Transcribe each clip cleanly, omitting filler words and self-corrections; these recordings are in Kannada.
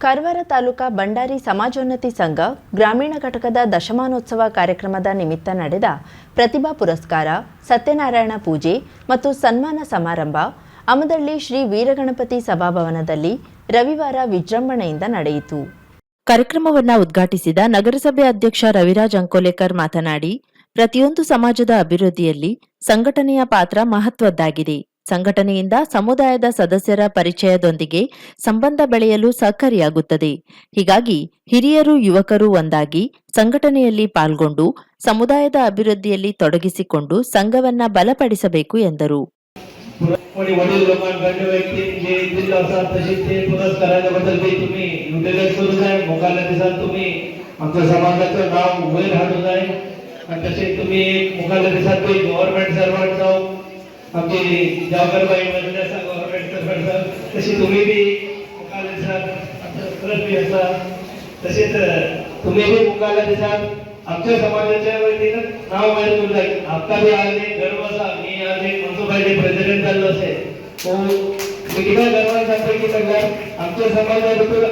ಕಾರವಾರ ತಾಲೂಕಾ ಬಂಡಾರಿ ಸಮಾಜೋನ್ನತಿ ಸಂಘ ಗ್ರಾಮೀಣ ಘಟಕದ ದಶಮಾನೋತ್ಸವ ಕಾರ್ಯಕ್ರಮದ ನಿಮಿತ್ತ ನಡೆದ ಪ್ರತಿಭಾ ಪುರಸ್ಕಾರ, ಸತ್ಯನಾರಾಯಣ ಪೂಜೆ ಮತ್ತು ಸನ್ಮಾನ ಸಮಾರಂಭ ಅಮದಳ್ಳಿ ಶ್ರೀ ವೀರಗಣಪತಿ ಸಭಾಭವನದಲ್ಲಿ ರವಿವಾರ ವಿಜೃಂಭಣೆಯಿಂದ ನಡೆಯಿತು. ಕಾರ್ಯಕ್ರಮವನ್ನು ಉದ್ಘಾಟಿಸಿದ ನಗರಸಭೆ ಅಧ್ಯಕ್ಷ ರವಿರಾಜ್ ಅಂಕೋಲೇಕರ್ ಮಾತನಾಡಿ, ಪ್ರತಿಯೊಂದು ಸಮಾಜದ ಅಭಿವೃದ್ಧಿಯಲ್ಲಿ ಸಂಘಟನೆಯ ಪಾತ್ರ ಮಹತ್ವದ್ದಾಗಿದೆ. ಸಂಘಟನೆಯಿಂದ ಸಮುದಾಯದ ಸದಸ್ಯರ ಪರಿಚಯದೊಂದಿಗೆ ಸಂಬಂಧ ಬೆಳೆಯಲು ಸಹಕಾರಿಯಾಗುತ್ತದೆ. ಹೀಗಾಗಿ ಹಿರಿಯರು, ಯುವಕರು ಒಂದಾಗಿ ಸಂಘಟನೆಯಲ್ಲಿ ಪಾಲ್ಗೊಂಡು ಸಮುದಾಯದ ಅಭಿವೃದ್ಧಿಯಲ್ಲಿ ತೊಡಗಿಸಿಕೊಂಡು ಸಂಘವನ್ನ बलಪಡಿಸಬೇಕು ಎಂದರು. आमची जावकरबाई मजूर गव्हर्नमेंट करता तशी तुम्ही बी मुखार दिसात परत बी आसा तशेंच तुम्ही बी मुखार दिसात आमच्या समाजाच्या वतीन नाव वयर करूं आमकां बी आज एक गर्व आसा. मी आज एक मनसुबाचे प्रेसिडेंट जाल्लो असे कित्याक गर्वान सांगता की सगळ्यात आमच्या समाजा भितर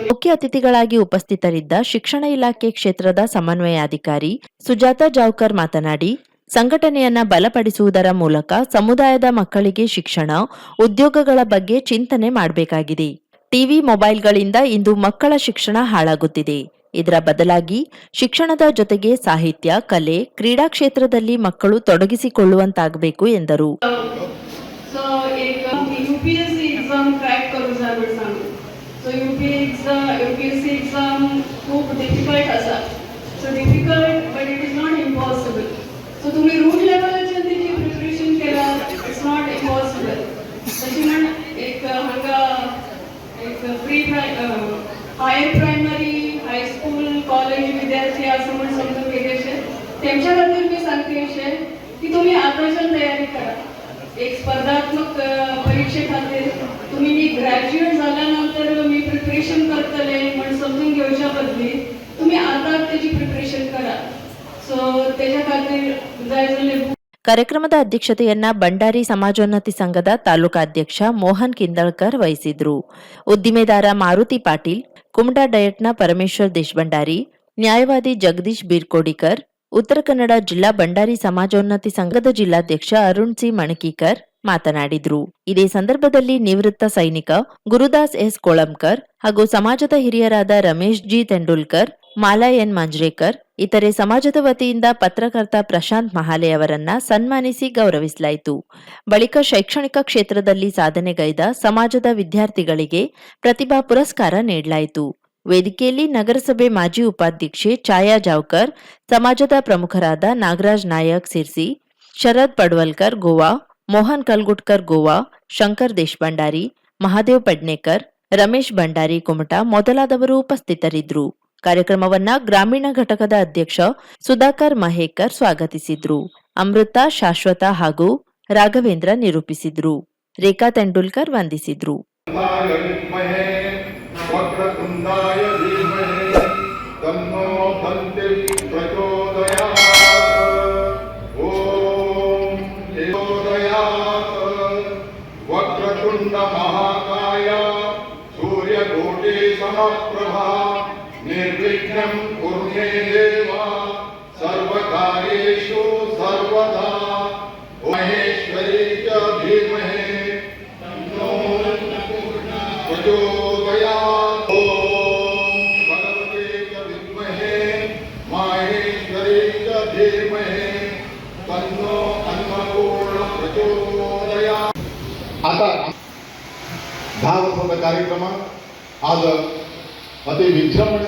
ಮುಖ್ಯ ಅತಿಥಿಗಳಾಗಿ ಉಪಸ್ಥಿತರಿದ್ದ ಶಿಕ್ಷಣ ಇಲಾಖೆ ಕ್ಷೇತ್ರದ ಸಮನ್ವಯಾಧಿಕಾರಿ ಸುಜಾತಾ ಜಾವ್ಕರ್ ಮಾತನಾಡಿ, ಸಂಘಟನೆಯನ್ನ ಬಲಪಡಿಸುವುದರ ಮೂಲಕ ಸಮುದಾಯದ ಮಕ್ಕಳಿಗೆ ಶಿಕ್ಷಣ, ಉದ್ಯೋಗಗಳ ಬಗ್ಗೆ ಚಿಂತನೆ ಮಾಡಬೇಕಾಗಿದೆ. ಟಿವಿ, ಮೊಬೈಲ್ಗಳಿಂದ ಇಂದು ಮಕ್ಕಳ ಶಿಕ್ಷಣ ಹಾಳಾಗುತ್ತಿದೆ. ಇದರ ಬದಲಾಗಿ ಶಿಕ್ಷಣದ ಜೊತೆಗೆ ಸಾಹಿತ್ಯ, ಕಲೆ, ಕ್ರೀಡಾ ಕ್ಷೇತ್ರದಲ್ಲಿ ಮಕ್ಕಳು ತೊಡಗಿಸಿಕೊಳ್ಳುವಂತಾಗಬೇಕು ಎಂದರು. UPSC exam crack करू जाय म्हण सांगू. So UPSC exam खूप difficult आसा. So difficult but it is not impossible. So तुम्ही रूट लेवलाचेर तेची प्रिपरेशन केला, it's not impossible. तशी म्हण एक हांगा एक higher primary, high school, college विद्यार्थी असं म्हण समजून घेतले. त्यांच्या खातीर मी सांगते अशें की तुम्ही आताच्यान तयारी करा. एक स्पर्धात्मक परीक्षे खातीर तुम्ही ग्रॅज्युएट झाल्यानंतर मी प्रिपरेशन करतले म्हणून समजून घेवच्या बदली तुम्ही आता त्याची प्रिपरेशन करा. सो त्याच्या खातीर जाय जाल्यार ಕಾರ್ಯಕ್ರಮದ ಅಧ್ಯಕ್ಷತೆಯನ್ನ ಬಂಡಾರಿ ಸಮಾಜೋನ್ನತಿ ಸಂಘದ ತಾಲೂಕಾಧ್ಯಕ್ಷ ಮೋಹನ್ ಕಿಂದಳ್ಕರ್ ವಹಿಸಿದ್ರು. ಉದ್ದಿಮೆದಾರ ಮಾರುತಿ ಪಾಟೀಲ್, ಕುಮಟಾ ಡಯಟ್ನ ಪರಮೇಶ್ವರ್ ದೇಶಭಂಡಾರಿ, ನ್ಯಾಯವಾದಿ ಜಗದೀಶ್ ಬೀರ್ಕೋಡಿಕರ್, ಉತ್ತರ ಕನ್ನಡ ಜಿಲ್ಲಾ ಬಂಡಾರಿ ಸಮಾಜೋನ್ನತಿ ಸಂಘದ ಜಿಲ್ಲಾಧ್ಯಕ್ಷ ಅರುಣ್ ಸಿ ಮಣಕೀಕರ್ ಮಾತನಾಡಿದ್ರು. ಇದೇ ಸಂದರ್ಭದಲ್ಲಿ ನಿವೃತ್ತ ಸೈನಿಕ ಗುರುದಾಸ್ ಎಸ್ ಕೋಳಂಕರ್ ಹಾಗೂ ಸಮಾಜದ ಹಿರಿಯರಾದ ರಮೇಶ್ ಜಿ ತೆಂಡೂಲ್ಕರ್, ಮಾಲಾ ಎನ್ ಮಂಜ್ರೇಕರ್, ಇತರೆ ಸಮಾಜದ ವತಿಯಿಂದ ಪತ್ರಕರ್ತ ಪ್ರಶಾಂತ್ ಮಹಾಲೆ ಅವರನ್ನ ಸನ್ಮಾನಿಸಿ ಗೌರವಿಸಲಾಯಿತು. ಬಳಿಕ ಶೈಕ್ಷಣಿಕ ಕ್ಷೇತ್ರದಲ್ಲಿ ಸಾಧನೆಗೈದ ಸಮಾಜದ ವಿದ್ಯಾರ್ಥಿಗಳಿಗೆ ಪ್ರತಿಭಾ ಪುರಸ್ಕಾರ ನೀಡಲಾಯಿತು. ವೇದಿಕೆಯಲ್ಲಿ ನಗರಸಭೆ ಮಾಜಿ ಉಪಾಧ್ಯಕ್ಷೆ ಛಾಯಾ ಜಾವ್ಕರ್, ಸಮಾಜದ ಪ್ರಮುಖರಾದ ನಾಗರಾಜ್ ನಾಯಕ್ ಸಿರ್ಸಿ, ಶರದ್ ಪಡ್ವಲ್ಕರ್ ಗೋವಾ, ಮೋಹನ್ ಕಲ್ಗುಟ್ಕರ್ ಗೋವಾ, ಶಂಕರ್ ದೇಶಭಂಡಾರಿ, ಮಹಾದೇವ್ ಪಡ್ನೇಕರ್, ರಮೇಶ್ ಭಂಡಾರಿ ಕುಮಟಾ ಮೊದಲಾದವರು ಉಪಸ್ಥಿತರಿದ್ದರು. ಕಾರ್ಯಕ್ರಮವನ್ನ ಗ್ರಾಮೀಣ ಘಟಕದ ಅಧ್ಯಕ್ಷ ಸುಧಾಕರ್ ಮಹೇಕರ್ ಸ್ವಾಗತಿಸಿದ್ರು. ಅಮೃತ, ಶಾಶ್ವತ ಹಾಗೂ ರಾಘವೇಂದ್ರ ನಿರೂಪಿಸಿದ್ರು. ರೇಖಾ ತೆಂಡೂಲ್ಕರ್ ವಂದಿಸಿದ್ರು. निर्विघ्नं कुर्मे देवा सर्वकार्येषु सर्वदा महेश्वरी च धीमहि तन्नो प्रचोदयात् ॐ भगवते च विद्महे माहेश्वरी च धीमहि तन्नो अन्नपूर्णा प्रचोदयात्. आता 10 वर्षाचा कार्यक्रम आज अति विजृंभणे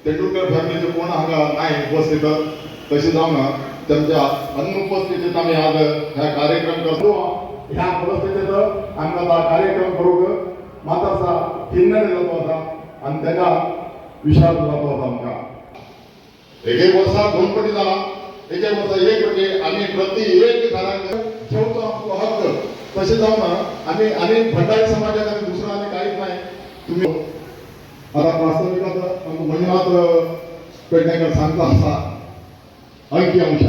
तेंडुलकर फॅमिलीचे कोण हांगा नाही उपस्थित तशी जावन त्यांच्या अनुपस्थितीत आम्ही आज ह्या कार्यक्रम करतो. ह्या परिस्थितीत आमचा कार्यक्रम करूक मातसा हिन्नडे जातो होता आणि त्याचा विशाल जातो होता. आमका एक वर्सा 2 कोटी झाला, एक वर्सा 1 कोटी. आम्ही प्रति एक घरांक ठेवतो आमचो हक्क. तसे जाऊन आम्ही अनेक भंडारी समाजात आणि दुसरं आणि काहीच नाही. तुम्ही आता प्रास्ताविकात मंजुनाथ पेडणेकर सांगता असा अंकी अंश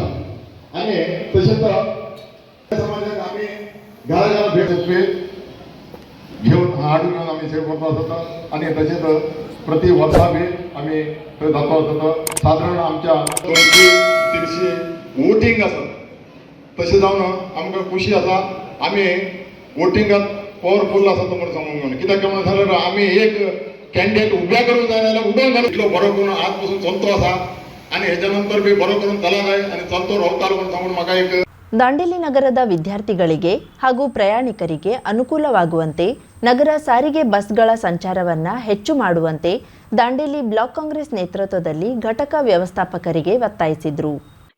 आणि तसेच समाजात आम्ही घराघरात भेट देतोय घेऊन हाडून घेऊन आम्ही सेव करतो असत आणि तसेच प्रति वर्षाबी आम्ही थंय जातो असत. साधारण आमच्या 200-300 वोटिंग असत. तसे जावन आमकां खुशी आसा. आमी वोटिंगात पॉवरफुल आसा तो म्हणून सांगूंक घेवन कित्याक म्हणून जाल्यार आमी एक कॅन्डिडेट उब्या करूंक जाय जाल्यार उबो घालून इतलो बरो करून आज पासून चलतो आसा आणि हेच्या नंतर बी बरो करून चला जाय आणि चलतो रावतालो म्हणून सांगून म्हाका एक ದಾಂಡೇಲಿ ನಗರದ ವಿದ್ಯಾರ್ಥಿಗಳಿಗೆ ಹಾಗೂ ಪ್ರಯಾಣಿಕರಿಗೆ ಅನುಕೂಲವಾಗುವಂತೆ ನಗರ ಸಾರಿಗೆ ಬಸ್ಗಳ ಸಂಚಾರವನ್ನು ಹೆಚ್ಚು ಮಾಡುವಂತೆ ದಾಂಡೇಲಿ ಬ್ಲಾಕ್ ಕಾಂಗ್ರೆಸ್ ನೇತೃತ್ವದಲ್ಲಿ ಘಟಕ ವ್ಯವಸ್ಥಾಪಕರಿಗೆ ಒತ್ತಾಯಿಸಿದರು.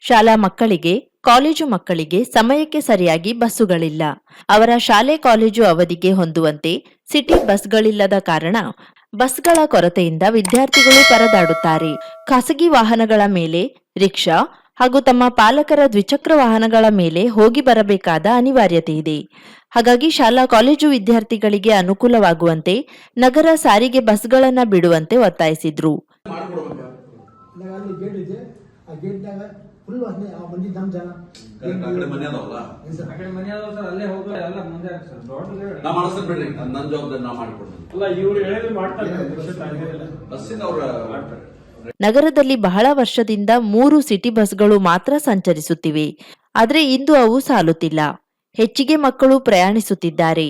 ಶಾಲಾ ಮಕ್ಕಳಿಗೆ, ಕಾಲೇಜು ಮಕ್ಕಳಿಗೆ ಸಮಯಕ್ಕೆ ಸರಿಯಾಗಿ ಬಸ್ಸುಗಳಿಲ್ಲ. ಅವರ ಶಾಲೆ ಕಾಲೇಜು ಅವಧಿಗೆ ಹೊಂದುವಂತೆ ಸಿಟಿ ಬಸ್ಗಳಿಲ್ಲದ ಕಾರಣ ಬಸ್ಗಳ ಕೊರತೆಯಿಂದ ವಿದ್ಯಾರ್ಥಿಗಳು ಪರದಾಡುತ್ತಾರೆ. ಖಾಸಗಿ ವಾಹನಗಳ ಮೇಲೆ, ರಿಕ್ಷಾ ಹಾಗೂ ತಮ್ಮ ಪಾಲಕರ ದ್ವಿಚಕ್ರ ವಾಹನಗಳ ಮೇಲೆ ಹೋಗಿ ಬರಬೇಕಾದ ಅನಿವಾರ್ಯತೆ ಇದೆ. ಹಾಗಾಗಿ ಶಾಲಾ ಕಾಲೇಜು ವಿದ್ಯಾರ್ಥಿಗಳಿಗೆ ಅನುಕೂಲವಾಗುವಂತೆ ನಗರ ಸಾರಿಗೆ ಬಸ್ಗಳನ್ನು ಬಿಡುವಂತೆ ಒತ್ತಾಯಿಸಿದ್ರು. ನಗರದಲ್ಲಿ ಬಹಳ ವರ್ಷದಿಂದ 3 ಸಿಟಿ ಬಸ್ಗಳು ಮಾತ್ರ ಸಂಚರಿಸುತ್ತಿವೆ. ಆದರೆ ಇಂದು ಅವು ಸಾಲುತ್ತಿಲ್ಲ. ಹೆಚ್ಚಿಗೆ ಮಕ್ಕಳು ಪ್ರಯಾಣಿಸುತ್ತಿದ್ದಾರೆ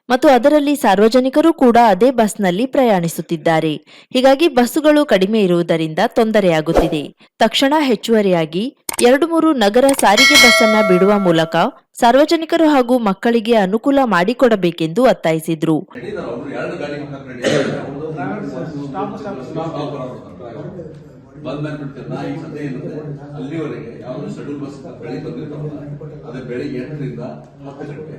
ಮತ್ತು ಅದರಲ್ಲಿ ಸಾರ್ವಜನಿಕರು ಕೂಡ ಅದೇ ಬಸ್ನಲ್ಲಿ ಪ್ರಯಾಣಿಸುತ್ತಿದ್ದಾರೆ. ಹೀಗಾಗಿ ಬಸ್ಸುಗಳು ಕಡಿಮೆ ಇರುವುದರಿಂದ ತೊಂದರೆಯಾಗುತ್ತಿದೆ. ತಕ್ಷಣ ಹೆಚ್ಚುವರಿಯಾಗಿ 2-3 ನಗರ ಸಾರಿಗೆ ಬಸ್ಸನ್ನ ಬಿಡುವ ಮೂಲಕ ಸಾರ್ವಜನಿಕರು ಹಾಗೂ ಮಕ್ಕಳಿಗೆ ಅನುಕೂಲ ಮಾಡಿಕೊಡಬೇಕೆಂದು ಒತ್ತಾಯಿಸಿದ್ರು. ಅಲ್ಲಿವರೆಗೆ ಯಾವುದು ಶೆಡ್ಯೂಲ್ ಬಸ್ ಬೆಳಿಗ್ಗೆ ಬಂದಿರ್ತಾವಲ್ಲ ಅದೇ ಬೆಳಿಗ್ಗೆ 8ರಿಂದ 10 ಗಂಟೆ,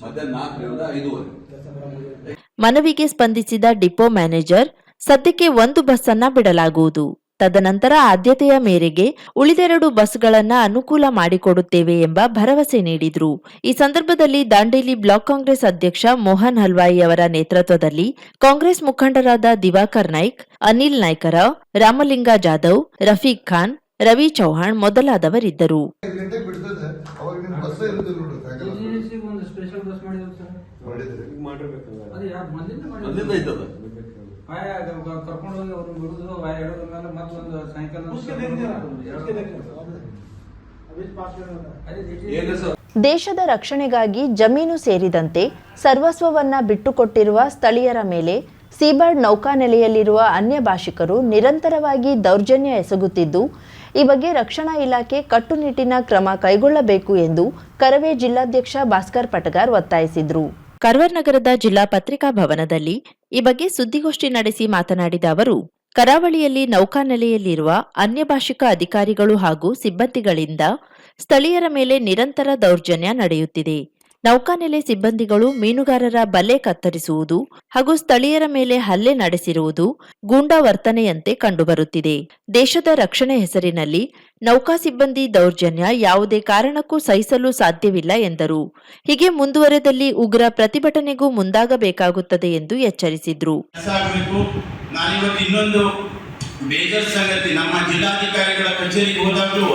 ಮಧ್ಯಾಹ್ನ 4ರಿಂದ 5:30. ಮನವಿಗೆ ಸ್ಪಂದಿಸಿದ ಡಿಪೋ ಮ್ಯಾನೇಜರ್, ಸದ್ಯಕ್ಕೆ 1 ಬಸ್ ಅನ್ನ ಬಿಡಲಾಗುವುದು. ತದನಂತರ ಆದ್ಯತೆಯ ಮೇರೆಗೆ ಉಳಿದೆರಡು ಬಸ್ಗಳನ್ನ ಅನುಕೂಲ ಮಾಡಿಕೊಡುತ್ತೇವೆ ಎಂಬ ಭರವಸೆ ನೀಡಿದ್ರು. ಈ ಸಂದರ್ಭದಲ್ಲಿ ದಾಂಡೇಲಿ ಬ್ಲಾಕ್ ಕಾಂಗ್ರೆಸ್ ಅಧ್ಯಕ್ಷ ಮೋಹನ್ ಹಲ್ವಾಯಿ ಅವರ ನೇತೃತ್ವದಲ್ಲಿ ಕಾಂಗ್ರೆಸ್ ಮುಖಂಡರಾದ ದಿವಾಕರ್ ನಾಯ್ಕ್, ಅನಿಲ್ ನಾಯ್ಕರ, ರಾಮಲಿಂಗ ಜಾಧವ್, ರಫೀಕ್ ಖಾನ್, ರವಿ ಚೌಹಾಣ್ ಮೊದಲಾದವರಿದ್ದರು. ಕರ್ಕೊಂಡೋಗಿ ಅವ್ರನ್ನ ಬಿಡುದು ಹೇಳೋದ್ರ ಮೇಲೆ ಮತ್ತೊಂದು ಸಾಯಂಕಾಲ ದೇಶದ ರಕ್ಷಣೆಗಾಗಿ ಜಮೀನು ಸೇರಿದಂತೆ ಸರ್ವಸ್ವವನ್ನ ಬಿಟ್ಟುಕೊಟ್ಟಿರುವ ಸ್ಥಳೀಯರ ಮೇಲೆ ಸೀಬರ್ಡ್ ನೌಕಾನೆಲೆಯಲ್ಲಿರುವ ಅನ್ಯ ಭಾಷಿಕರು ನಿರಂತರವಾಗಿ ದೌರ್ಜನ್ಯ ಎಸಗುತ್ತಿದ್ದು, ಈ ಬಗ್ಗೆ ರಕ್ಷಣಾ ಇಲಾಖೆ ಕಟ್ಟುನಿಟ್ಟಿನ ಕ್ರಮ ಕೈಗೊಳ್ಳಬೇಕು ಎಂದು ಕರವೇ ಜಿಲ್ಲಾಧ್ಯಕ್ಷ ಭಾಸ್ಕರ್ ಪಟಗಾರ್ ಒತ್ತಾಯಿಸಿದರು. ಕರ್ವರ್ ನಗರದ ಜಿಲ್ಲಾ ಪತ್ರಿಕಾ ಭವನದಲ್ಲಿ ಈ ಬಗ್ಗೆ ಸುದ್ದಿಗೋಷ್ಠಿ ನಡೆಸಿ ಮಾತನಾಡಿದ ಅವರು, ಕರಾವಳಿಯಲ್ಲಿ ನೌಕಾನೆಲೆಯಲ್ಲಿರುವ ಅನ್ಯ ಭಾಷಿಕ ಅಧಿಕಾರಿಗಳು ಹಾಗೂ ಸಿಬ್ಬಂದಿಗಳಿಂದ ಸ್ಥಳೀಯರ ಮೇಲೆ ನಿರಂತರ ದೌರ್ಜನ್ಯ ನಡೆಯುತ್ತಿದೆ. ನೌಕಾನೆಲೆ ಸಿಬ್ಬಂದಿಗಳು ಮೀನುಗಾರರ ಬಲೆ ಕತ್ತರಿಸುವುದು ಹಾಗೂ ಸ್ಥಳೀಯರ ಮೇಲೆ ಹಲ್ಲೆ ನಡೆಸಿರುವುದು ಗೂಂಡಾ ವರ್ತನೆಯಂತೆ ಕಂಡುಬರುತ್ತಿದೆ. ದೇಶದ ರಕ್ಷಣೆ ಹೆಸರಿನಲ್ಲಿ ನೌಕಾ ಸಿಬ್ಬಂದಿ ದೌರ್ಜನ್ಯ ಯಾವುದೇ ಕಾರಣಕ್ಕೂ ಸಹಿಸಲು ಸಾಧ್ಯವಿಲ್ಲ ಎಂದರು. ಹೀಗೆ ಮುಂದುವರೆದಲ್ಲಿ ಉಗ್ರ ಪ್ರತಿಭಟನೆಗೂ ಮುಂದಾಗಬೇಕಾಗುತ್ತದೆ ಎಂದು ಎಚ್ಚರಿಸಿದ್ರು. ನಾನಿವತ್ತು ಇನ್ನೊಂದು ಬೇಜಾರ್ ಸಂಗತಿ, ನಮ್ಮ ಜಿಲ್ಲಾಧಿಕಾರಿಗಳ ಕಚೇರಿಗೆ ಹೋದಾಗಲೂ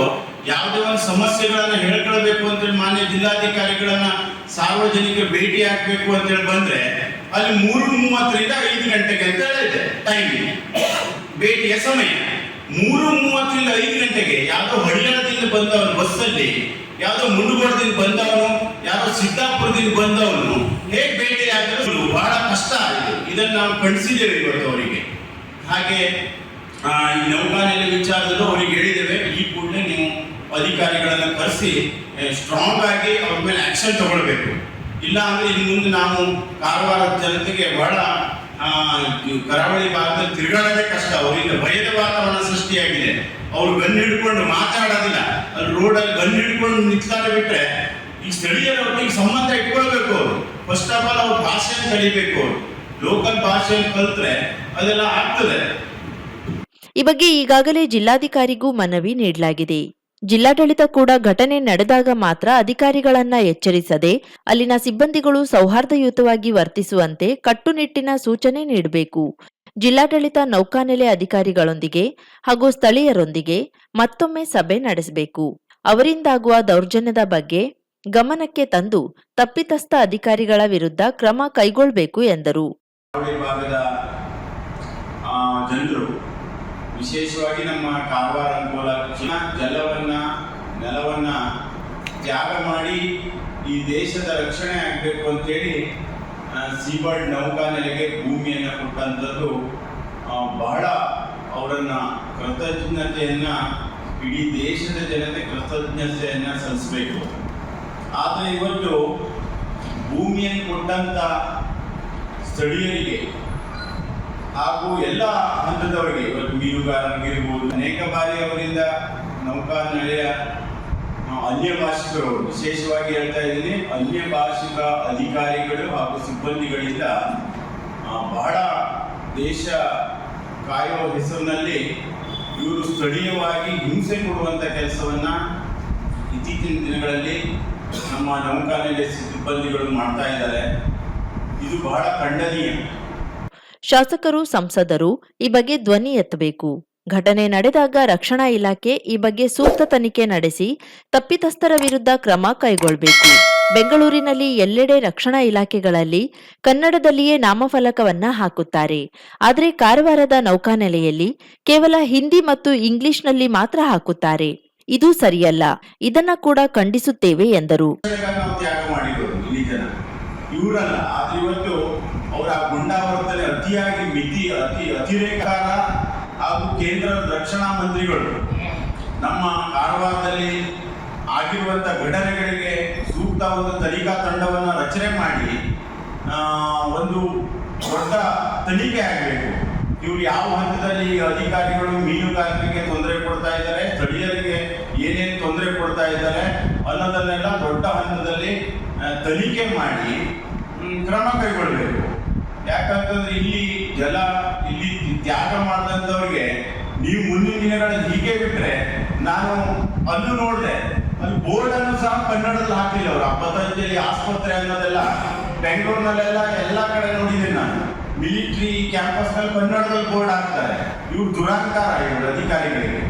ಯಾವುದೇ ಒಂದು ಸಮಸ್ಯೆಗಳನ್ನ ಹೇಳ್ಕೊಳ್ಬೇಕು ಅಂತೇಳಿ ಮಾನ್ಯ ಜಿಲ್ಲಾಧಿಕಾರಿಗಳನ್ನ ಸಾರ್ವಜನಿಕರು ಭೇಟಿ ಆಗ್ಬೇಕು ಅಂತೇಳಿ ಬಂದ್ರೆ ಅಲ್ಲಿ 3:30ರಿಂದ 5 ಗಂಟೆಗೆ ಅಂತ ಹೇಳಿದೆ ಟೈಮಿಂಗ್, ಭೇಟಿಯ ಸಮಯ. 3:30ರಿಂದ 5 ಗಂಟೆಗೆ ಯಾವುದೋ ಹಳಿಯಾಳದಿಂದ ಬಂದವನು ಬಸ್ಸಲ್ಲಿ, ಯಾವುದೋ ಮುಂಡಗೋಡದಿಂದ ಬಂದವನು, ಯಾರೋ ಸಿದ್ದಾಪುರದಿಂದ ಬಂದವನು ಹೇಗೆ ಭೇಟಿ ಆಗಲು ಬಹಳ ಕಷ್ಟ ಆಗಿದೆ. ಇದನ್ನು ನಾವು ಕಳಿಸಿದ್ದೇವೆ ಇವತ್ತು ಅವರಿಗೆ. ಹಾಗೆ ಈ ನೌಕಾನೆಲೆ ವಿಚಾರದಲ್ಲೂ ಅವರಿಗೆ ಹೇಳಿದ್ದೇವೆ, ಈ ಕೂಡಲೇ ನೀವು ಅಧಿಕಾರಿಗಳನ್ನ ಕರೆಸಿ ಸ್ಟ್ರಾಂಗ್ ಆಗಿ ಅವ್ರ ಮೇಲೆ ಆಕ್ಷನ್ ತಗೊಳ್ಬೇಕು. ಇಲ್ಲ ಅಂದ್ರೆ ಇನ್ನು ಮುಂದೆ ನಾವು ಕಾರವಾರದ ಜನತೆಗೆ ಬಹಳ ಕರಾವಳಿ ಭಾಗದಲ್ಲಿ ತಿರುಗಾಡೋದೇ ಕಷ್ಟ. ಅವರಿಂದ ಭಯದ ವಾತಾವರಣ ಸೃಷ್ಟಿಯಾಗಿದೆ. ಅವ್ರು ಗನ್ ಹಿಡ್ಕೊಂಡು ಮಾತಾಡೋದಿಲ್ಲ, ಅಲ್ಲಿ ರೋಡಲ್ಲಿ ಗನ್ ಹಿಡ್ಕೊಂಡು ನಿಂತ್ತಾರೆ ಬಿಟ್ರೆ ಈ ಸ್ಥಳೀಯರೊಟ್ಟಿಗೆ ಸಂಬಂಧ ಇಟ್ಕೊಳ್ಬೇಕು. ಅವರು ಫಸ್ಟ್ ಆಫ್ ಆಲ್ ಅವ್ರ ಭಾಷೆಯನ್ನು ಕಲಿಬೇಕು. ಅವರು ಲೋಕಲ್ ಭಾಷೆಯನ್ನು ಕಲಿತ್ರೆ ಅದೆಲ್ಲ ಆಗ್ತದೆ. ಈ ಬಗ್ಗೆ ಈಗಾಗಲೇ ಜಿಲ್ಲಾಧಿಕಾರಿಗೂ ಮನವಿ ನೀಡಲಾಗಿದೆ. ಜಿಲ್ಲಾಡಳಿತ ಕೂಡ ಘಟನೆ ನಡೆದಾಗ ಮಾತ್ರ ಅಧಿಕಾರಿಗಳನ್ನ ಎಚ್ಚರಿಸದೆ ಅಲ್ಲಿನ ಸಿಬ್ಬಂದಿಗಳು ಸೌಹಾರ್ದಯುತವಾಗಿ ವರ್ತಿಸುವಂತೆ ಕಟ್ಟುನಿಟ್ಟಿನ ಸೂಚನೆ ನೀಡಬೇಕು. ಜಿಲ್ಲಾಡಳಿತ ನೌಕಾನೆಲೆ ಅಧಿಕಾರಿಗಳೊಂದಿಗೆ ಹಾಗೂ ಸ್ಥಳೀಯರೊಂದಿಗೆ ಮತ್ತೊಮ್ಮೆ ಸಭೆ ನಡೆಸಬೇಕು. ಅವರಿಂದಾಗುವ ದೌರ್ಜನ್ಯದ ಬಗ್ಗೆ ಗಮನಕ್ಕೆ ತಂದು ತಪ್ಪಿತಸ್ಥ ಅಧಿಕಾರಿಗಳ ವಿರುದ್ಧ ಕ್ರಮ ಕೈಗೊಳ್ಳಬೇಕು ಎಂದರು. ಭಾಗದ ಜನರು ವಿಶೇಷವಾಗಿ ನಮ್ಮ ಕಾರವಾರ ಅನುಕೂಲ ಜಲವನ್ನ ನೆಲವನ್ನ ತ್ಯಾಗ ಮಾಡಿ ಈ ದೇಶದ ರಕ್ಷಣೆ ಆಗಬೇಕು ಅಂತೇಳಿ ಸೀಬರ್ಡ್ ನೌಕಾನೆಲೆಗೆ ಭೂಮಿಯನ್ನು ಕೊಟ್ಟಂಥದ್ದು ಬಹಳ ಅವರನ್ನ ಕೃತಜ್ಞತೆಯನ್ನ ಇಡೀ ದೇಶದ ಜನತೆ ಕೃತಜ್ಞತೆಯನ್ನ ಸಲ್ಲಿಸಬೇಕು. ಆದರೆ ಇವತ್ತು ಭೂಮಿಯನ್ನು ಕೊಟ್ಟಂತ ಸ್ಥಳೀಯರಿಗೆ ಹಾಗೂ ಎಲ್ಲ ಹಂತದವರಿಗೆ, ಇವತ್ತು ಮೀನುಗಾರರಿಗಿರ್ಬೋದು, ಅನೇಕ ಬಾರಿ ಅವರಿಂದ ನೌಕಾನೆಲೆಯ ಅನ್ಯ ಭಾಷಿಕರು, ವಿಶೇಷವಾಗಿ ಹೇಳ್ತಾ ಇದ್ದೀನಿ, ಅನ್ಯ ಭಾಷಿಕ ಅಧಿಕಾರಿಗಳು ಹಾಗೂ ಸಿಬ್ಬಂದಿಗಳಿಂದ ಬಹಳ ದೇಶ ಕಾಯುವ ಹೆಸರಿನಲ್ಲಿ ಇವರು ಸ್ಥಳೀಯವಾಗಿ ಹಿಂಸೆ ಕೊಡುವಂಥ ಕೆಲಸವನ್ನ ಇತ್ತೀಚಿನ ದಿನಗಳಲ್ಲಿ ನಮ್ಮ ನೌಕಾನೆಲೆ ಸಿಬ್ಬಂದಿಗಳು ಮಾಡ್ತಾ ಇದ್ದಾರೆ. ಇದು ಬಹಳ ಖಂಡನೀಯ. ಶಾಸಕರು, ಸಂಸದರು ಈ ಬಗ್ಗೆ ಧ್ವನಿ ಎತ್ತಬೇಕು. ಘಟನೆ ನಡೆದಾಗ ರಕ್ಷಣಾ ಇಲಾಖೆ ಈ ಬಗ್ಗೆ ಸೂಕ್ತ ತನಿಖೆ ನಡೆಸಿ ತಪ್ಪಿತಸ್ಥರ ವಿರುದ್ಧ ಕ್ರಮ ಕೈಗೊಳ್ಳಬೇಕು. ಬೆಂಗಳೂರಿನಲ್ಲಿ ಎಲ್ಲೆಡೆ ರಕ್ಷಣಾ ಇಲಾಖೆಗಳಲ್ಲಿ ಕನ್ನಡದಲ್ಲಿಯೇ ನಾಮಫಲಕವನ್ನ ಹಾಕುತ್ತಾರೆ. ಆದರೆ ಕಾರವಾರದ ನೌಕಾನೆಲೆಯಲ್ಲಿ ಕೇವಲ ಹಿಂದಿ ಮತ್ತು ಇಂಗ್ಲಿಷ್ನಲ್ಲಿ ಮಾತ್ರ ಹಾಕುತ್ತಾರೆ. ಇದು ಸರಿಯಲ್ಲ. ಇದನ್ನ ಕೂಡ ಖಂಡಿಸುತ್ತೇವೆ ಎಂದರು. ಇವರಲ್ಲ, ಆದ್ರೆ ಇವತ್ತು ಅವರ ಗುಂಡಾವರ್ತನೆ ಅತಿಯಾಗಿ ಅತಿರೇಕಾರ ಹಾಗೂ ಕೇಂದ್ರ ರಕ್ಷಣಾ ಮಂತ್ರಿಗಳು ನಮ್ಮ ಕಾರವಾರದಲ್ಲಿ ಆಗಿರುವಂಥ ಘಟನೆಗಳಿಗೆ ಸೂಕ್ತ ಒಂದು ತನಿಖಾ ತಂಡವನ್ನು ರಚನೆ ಮಾಡಿ ಒಂದು ದೊಡ್ಡ ತನಿಖೆ ಆಗಬೇಕು. ಇವರು ಯಾವ ಹಂತದಲ್ಲಿ ಅಧಿಕಾರಿಗಳು ಮೀನುಗಾರರಿಗೆ ತೊಂದರೆ ಕೊಡ್ತಾ ಇದ್ದಾರೆ, ಸ್ಥಳೀಯರಿಗೆ ಏನೇನು ತೊಂದರೆ ಕೊಡ್ತಾ ಇದ್ದಾರೆ ಅನ್ನೋದನ್ನೆಲ್ಲ ದೊಡ್ಡ ಹಂತದಲ್ಲಿ ತನಿಖೆ ಮಾಡಿ ಕ್ರಮ ಕೈಗೊಳ್ಳಬೇಕು. ಯಾಕಂತಂದ್ರೆ ಇಲ್ಲಿ ತ್ಯಾಗ ಮಾಡಿದಂಥವ್ರಿಗೆ ನೀವು ಮುಂದಿನ ದಿನಗಳಲ್ಲಿ ಹೀಗೆ ಬಿಟ್ರೆ, ನಾನು ಅಲ್ಲೂ ನೋಡಿದೆ, ಅಲ್ಲಿ ಬೋರ್ಡ್ ಅನ್ನು ಸಹ ಕನ್ನಡದಲ್ಲಿ ಹಾಕಲಿಲ್ಲ ಅವರು. ಪತಂಜಲಿ ಆಸ್ಪತ್ರೆ ಅನ್ನೋದೆಲ್ಲ ಬೆಂಗಳೂರಿನಲ್ಲೆಲ್ಲ ಎಲ್ಲ ಕಡೆ ನೋಡಿದ್ದೀನಿ ನಾನು. ಮಿಲಿಟರಿ ಕ್ಯಾಂಪಸ್ ನಲ್ಲಿ ಕನ್ನಡದಲ್ಲಿ ಬೋರ್ಡ್ ಹಾಕ್ತಾರೆ. ಇವ್ರು ದುರಾಂಕಾರ, ಇವರು ಅಧಿಕಾರಿಗಳಿಗೆ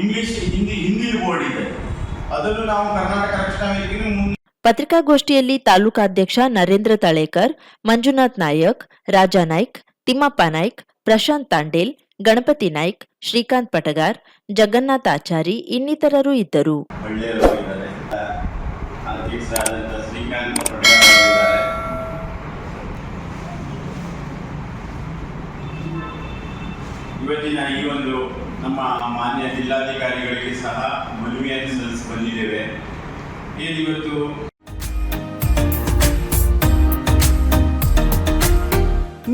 ಇಂಗ್ಲಿಷ್ ಹಿಂದಿ ಬೋರ್ಡ್ ಇದೆ. ಅದನ್ನು ನಾವು ಕರ್ನಾಟಕ ರಕ್ಷಣಾ ವೇದಿಕೆ ಪತ್ರಿಕಾಗೋಷ್ಠಿಯಲ್ಲಿ ತಾಲೂಕಾಧ್ಯಕ್ಷ ನರೇಂದ್ರ ತಳೇಕರ್, ಮಂಜುನಾಥ್ ನಾಯಕ್, ರಾಜಾ ನಾಯ್ಕ್, ತಿಮ್ಮಪ್ಪ ನಾಯ್ಕ್, ಪ್ರಶಾಂತ್ ತಾಂಡೇಲ್, ಗಣಪತಿ ನಾಯ್ಕ್, ಶ್ರೀಕಾಂತ್ ಪಟಗಾರ್, ಜಗನ್ನಾಥ್ ಆಚಾರಿ ಇನ್ನಿತರರು ಇದ್ದರು. ಇವತ್ತಿನ ಈ ಒಂದು ನಮ್ಮ ಮಾನ್ಯ ಜಿಲ್ಲಾಧಿಕಾರಿಗಳಿಗೆ ಸಹ ಮನವಿಯನ್ನು ಸಲ್ಲಿಸಿ ಬಂದಿದ್ದೇವೆ. ಇವತ್ತು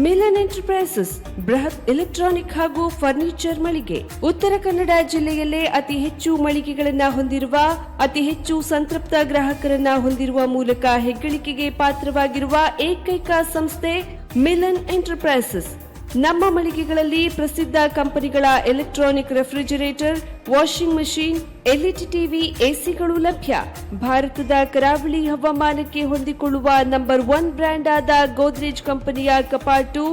ಮಿಲನ್ ಎಂಟರ್ಪ್ರೈಸಸ್ ಬೃಹತ್ ಎಲೆಕ್ಟ್ರಾನಿಕ್ ಹಾಗೂ ಫರ್ನಿಚರ್ ಮಳಿಗೆ. ಉತ್ತರ ಕನ್ನಡ ಜಿಲ್ಲೆಯಲ್ಲೇ ಅತಿ ಹೆಚ್ಚು ಮಳಿಗೆಗಳನ್ನ ಹೊಂದಿರುವ, ಅತಿ ಹೆಚ್ಚು ಸಂತೃಪ್ತ ಗ್ರಾಹಕರನ್ನ ಹೊಂದಿರುವ ಮೂಲಕ ಹೆಗ್ಗಳಿಕೆಗೆ ಪಾತ್ರವಾಗಿರುವ ಏಕೈಕ ಸಂಸ್ಥೆ ಮಿಲನ್ ಎಂಟರ್ಪ್ರೈಸಸ್. ನಮ್ಮ ಮಳಿಗೆಗಳಲ್ಲಿ ಪ್ರಸಿದ್ಧ ಕಂಪನಿಗಳ electronic refrigerator, washing machine, LED TV, ಎಸಿಗಳು ಲಭ್ಯ. ಭಾರತದ ಕರಾವಳಿ ಹವಾಮಾನಕ್ಕೆ ಹೊಂದಿಕೊಳ್ಳುವ ನಂಬರ್ 1 ಬ್ರ್ಯಾಂಡ್ ಆದ ಗೋದ್ರೇಜ್ ಕಂಪನಿಯ ಕಪಾಟು,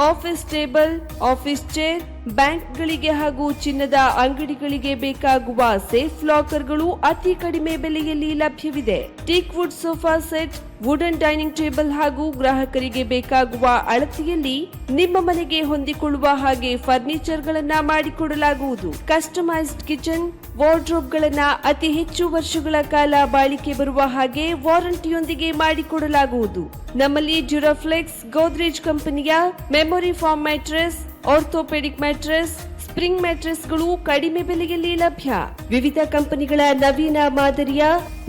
ಆಫೀಸ್ ಟೇಬಲ್, ಆಫೀಸ್ ಚೇರ್, ಬ್ಯಾಂಕ್ಗಳಿಗೆ ಹಾಗೂ ಚಿನ್ನದ ಅಂಗಡಿಗಳಿಗೆ ಬೇಕಾಗುವ ಸೇಫ್ ಲಾಕರ್ಗಳು ಅತಿ ಕಡಿಮೆ ಬೆಲೆಯಲ್ಲಿ ಲಭ್ಯವಿದೆ. Teak wood sofa set, wooden dining table ಹಾಗೂ ಗ್ರಾಹಕರಿಗೆ ಬೇಕಾಗುವ ಅಳತೆಯಲ್ಲಿ ನಿಮ್ಮ ಮನೆಗೆ ಹೊಂದಿಕೊಳ್ಳುವ ಹಾಗೆ ಫರ್ನಿಚರ್ ಗಳನ್ನ ಮಾಡಿಕೊಡಲಾಗುವುದು. ಕಸ್ಟಮೈಸ್ಡ್ ಕಿಚನ್, ವಾರ್ಡ್ರೋಬ್ ಗಳನ್ನ ಅತಿ ಹೆಚ್ಚು ವರ್ಷಗಳ ಕಾಲ ಬಾಳಿಕೆ ಬರುವ ಹಾಗೆ ವಾರಂಟಿಯೊಂದಿಗೆ ಮಾಡಿಕೊಡಲಾಗುವುದು. ನಮ್ಮಲ್ಲಿ ಡ್ಯೂರಾಫ್ಲೆಕ್ಸ್, ಗೋದ್ರೇಜ್ ಕಂಪನಿಯ memory foam mattress, orthopaedic mattress, spring ಮ್ಯಾಟ್ರೆಸ್ಗಳು ಕಡಿಮೆ ಬೆಲೆಯಲ್ಲಿ ಲಭ್ಯ. ವಿವಿಧ ಕಂಪನಿಗಳ ನವೀನ ಮಾದರಿಯ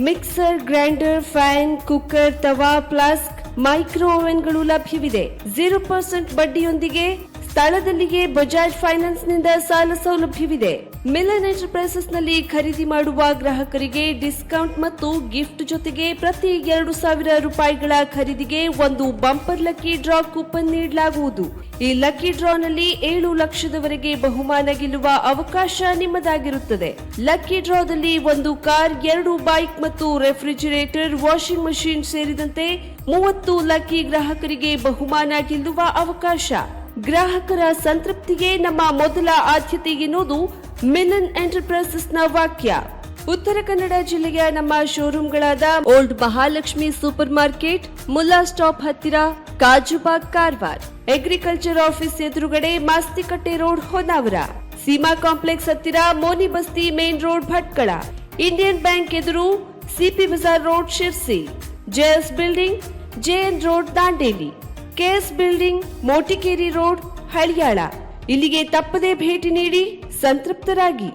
mixer, grinder, fan, cooker, tawa, flask, micro ಓವೆನ್ಗಳು ಲಭ್ಯವಿದೆ. 0% ಬಡ್ಡಿಯೊಂದಿಗೆ ಸ್ಥಳದಲ್ಲಿಯೇ ಬಜಾಜ್ ಫೈನಾನ್ಸ್ ನಿಂದ ಸಾಲ ಸೌಲಭ್ಯವಿದೆ. ಮಿಲನ್ ಎಂಟರ್ಪ್ರೈಸಸ್ ನಲ್ಲಿ ಖರೀದಿ ಮಾಡುವ ಗ್ರಾಹಕರಿಗೆ ಡಿಸ್ಕೌಂಟ್ ಮತ್ತು ಗಿಫ್ಟ್ ಜೊತೆಗೆ ಪ್ರತಿ 2,000 ರೂಪಾಯಿಗಳ ಖರೀದಿಗೆ ಒಂದು ಬಂಪರ್ ಲಕ್ಕಿ ಡ್ರಾ ಕೂಪನ್ ನೀಡಲಾಗುವುದು. ಈ ಲಕ್ಕಿ ಡ್ರಾನಲ್ಲಿ 7 ಲಕ್ಷದವರೆಗೆ ಬಹುಮಾನ ಗೆಲ್ಲುವ ಅವಕಾಶ ನಿಮ್ಮದಾಗಿರುತ್ತದೆ. ಲಕ್ಕಿ ಡ್ರಾದಲ್ಲಿ 1 ಕಾರ್, 2 ಬೈಕ್ ಮತ್ತು ರೆಫ್ರಿಜರೇಟರ್, ವಾಷಿಂಗ್ ಮಷೀನ್ ಸೇರಿದಂತೆ 30 ಲಕ್ಕಿ ಗ್ರಾಹಕರಿಗೆ ಬಹುಮಾನ ಗೆಲ್ಲುವ ಅವಕಾಶ. ಗ್ರಾಹಕರ ಸಂತೃಪ್ತಿಗೆ ನಮ್ಮ ಮೊದಲ ಆದ್ಯತೆ ಎನ್ನುವುದು ಮಿಲನ್ ಎಂಟರ್ಪ್ರೈಸಸ್ನ ವಾಕ್ಯ. ಉತ್ತರ ಕನ್ನಡ ಜಿಲ್ಲೆಯ ನಮ್ಮ ಶೋರೂಮ್ಗಳಾದ old Mahalakshmi super market, Mulla stop ಹತ್ತಿರ, ಕಾಜುಬಾಗ್ ಕಾರವಾರ, ಅಗ್ರಿಕಲ್ಚರ್ ಆಫೀಸ್ ಎದುರುಗಡೆ, ಮಾಸ್ತಿಕಟ್ಟೆ ರೋಡ್ ಹೊನ್ನಾವರ, ಸೀಮಾ ಕಾಂಪ್ಲೆಕ್ಸ್ ಹತ್ತಿರ, Moni Basti main road Bhatkal, Indian Bank ಎದುರು, CP Bazar road Sirsi, JS building, JN road Dandeli, KS building, Motikeri road Haliyal. ಇಲ್ಲಿಗೆ ತಪ್ಪದೇ ಭೇಟಿ ನೀಡಿ ಸಂತೃಪ್ತರಾಗಿ.